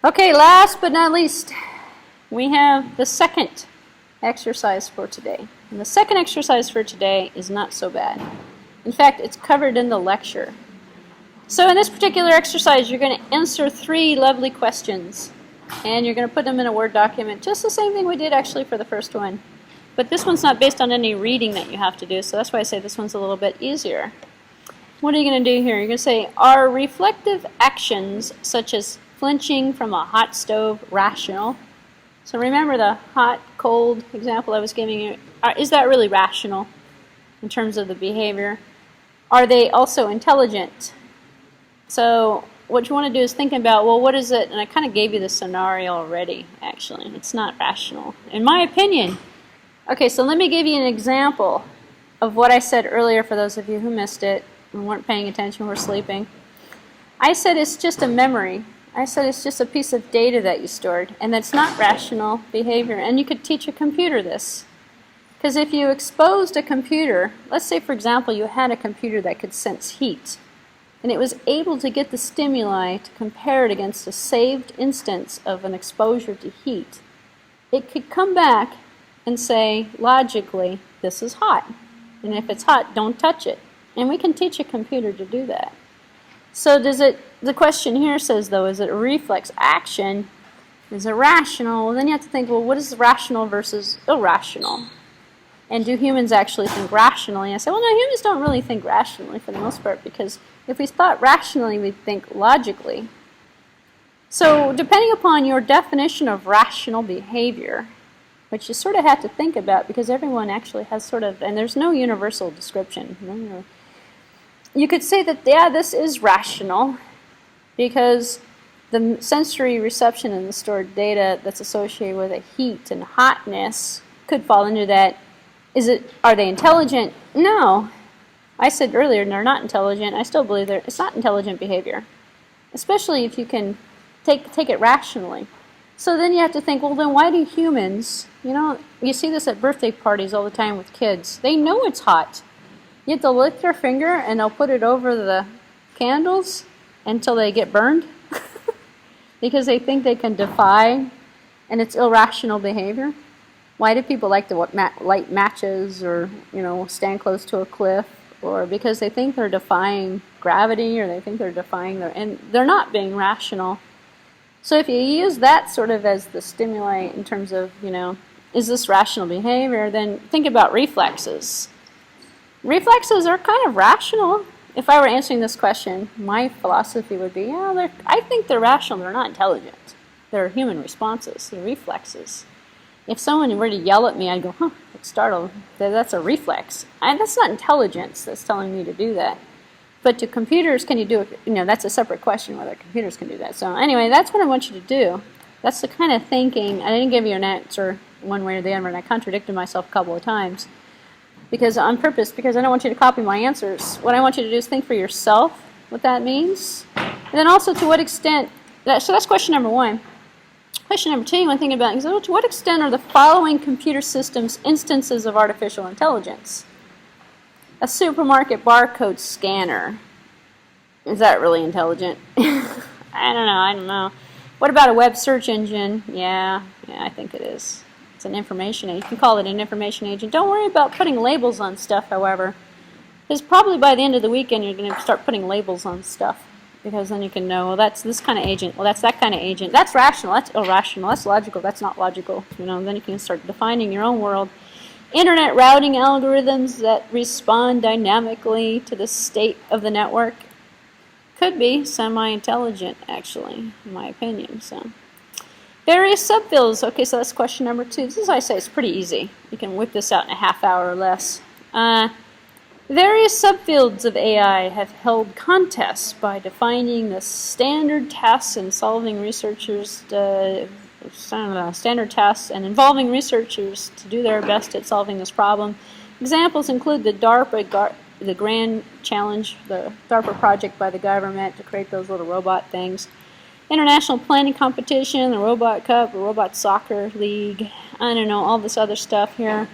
Okay, last but not least, we have the second exercise for today. And the second exercise for today is not so bad. In fact, it's covered in the lecture. So in this particular exercise, you're going to answer 3 lovely questions. And you're going to put them in a Word document. Just the same thing we did actually for the first one. But this one's not based on any reading that you have to do, so that's why I say this one's a little bit easier. What are you going to do here? You're going to say, are reflective actions such as flinching from a hot stove rational? So remember the hot, cold example I was giving you. Is that really rational in terms of the behavior? Are they also intelligent? So what you want to do is think about, well, what is it? And I kind of gave you the scenario already, actually. It's not rational, in my opinion. Okay, so let me give you an example of what I said earlier for those of you who missed it and weren't paying attention, were sleeping. I said it's just a memory. I said it's just a piece of data that you stored, and that's not rational behavior. And you could teach a computer this. Because if you exposed a computer, let's say, for example, you had a computer that could sense heat, and it was able to get the stimuli to compare it against a saved instance of an exposure to heat, it could come back and say, logically, this is hot. And if it's hot, don't touch it. And we can teach a computer to do that. So the question here says, though, is it a reflex action? Is it rational? Well, then you have to think, well, what is rational versus irrational? And do humans actually think rationally? I say, well, no, humans don't really think rationally for the most part, because if we thought rationally, we'd think logically. So depending upon your definition of rational behavior, which you sort of have to think about, because everyone actually has sort of, and there's no universal description. You could say that, yeah, this is rational, because the sensory reception and the stored data that's associated with a heat and hotness could fall into that. Are they intelligent? No. I said earlier they're not intelligent. I still believe it's not intelligent behavior, especially if you can take it rationally. So then you have to think, well, then why do humans, you see this at birthday parties all the time with kids. They know it's hot. You have to lift their finger and they'll put it over the candles until they get burned because they think they can defy, and it's irrational behavior. Why do people like to light matches or, stand close to a cliff? Or because they think they're defying gravity, or they think they're defying and they're not being rational. So if you use that sort of as the stimuli in terms of, is this rational behavior, then think about reflexes. Reflexes are kind of rational. If I were answering this question, my philosophy would be, I think they're rational, they're not intelligent. They're human responses, they're reflexes. If someone were to yell at me, I'd go, it's startled. That's a reflex. That's not intelligence that's telling me to do that. But to computers, can you do it? That's a separate question whether computers can do that. So anyway, that's what I want you to do. That's the kind of thinking. I didn't give you an answer one way or the other, and I contradicted myself a couple of times on purpose, because I don't want you to copy my answers. What I want you to do is think for yourself what that means. And then also to what extent, so that's question number 1. Question number 2, you want to think about, to what extent are the following computer systems instances of artificial intelligence? A supermarket barcode scanner. Is that really intelligent? I don't know. What about a web search engine? Yeah, I think it is. It's an information agent. You can call it an information agent. Don't worry about putting labels on stuff, however. Because probably by the end of the weekend you're going to start putting labels on stuff. Because then you can know, well, that's this kind of agent. Well, that's that kind of agent. That's rational. That's irrational. That's logical. That's not logical. Then you can start defining your own world. Internet routing algorithms that respond dynamically to the state of the network could be semi-intelligent, actually, in my opinion. So, various subfields. Okay, so that's question number 2. This is, I say, it's pretty easy. You can whip this out in a half hour or less. Various subfields of AI have held contests by defining the standard tasks and solving researchers standard tasks and involving researchers to do their best at solving this problem. Examples include the DARPA, the Grand Challenge, the DARPA project by the government to create those little robot things. International planning competition, the Robot Cup, the Robot Soccer League, all this other stuff here.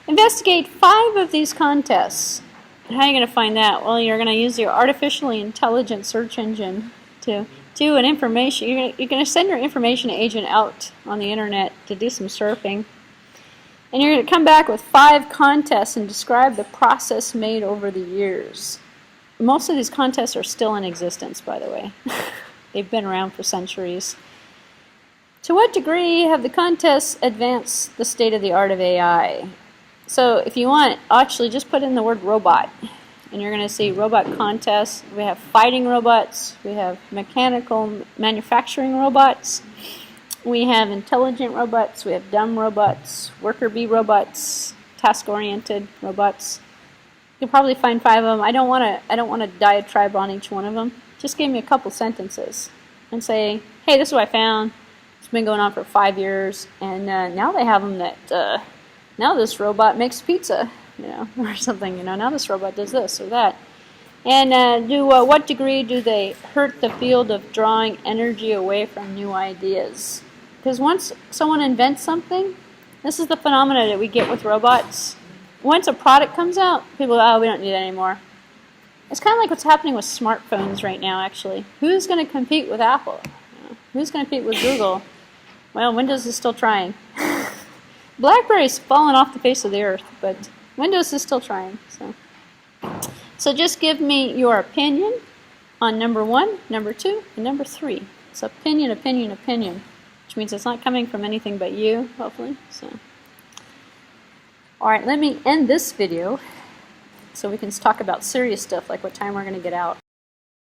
Investigate 5 of these contests. How are you going to find that? Well, you're going to use your artificially intelligent search engine to do an information, you're going to send your information agent out on the internet to do some surfing. And you're going to come back with 5 contests and describe the process made over the years. Most of these contests are still in existence, by the way. They've been around for centuries. To what degree have the contests advanced the state of the art of AI? So if you want, actually just put in the word robot. And you're going to see robot contests. We have fighting robots. We have mechanical manufacturing robots. We have intelligent robots. We have dumb robots, worker bee robots, task-oriented robots. You can probably find 5 of them. I don't want to diatribe on each one of them. Just give me a couple sentences and say, hey, this is what I found. It's been going on for 5 years, and now they have them that now this robot makes pizza, or something. Now this robot does this or that. And what degree do they hurt the field of drawing energy away from new ideas? Because once someone invents something, this is the phenomena that we get with robots. Once a product comes out, people go, oh, we don't need it anymore. It's kind of like what's happening with smartphones right now, actually. Who's going to compete with Apple? Who's going to compete with Google? Well, Windows is still trying. BlackBerry's fallen off the face of the earth, but Windows is still trying. So just give me your opinion on number 1, number 2, and number 3. It's opinion, opinion, opinion, which means it's not coming from anything but you, hopefully. Alright, let me end this video so we can talk about serious stuff like what time we're going to get out.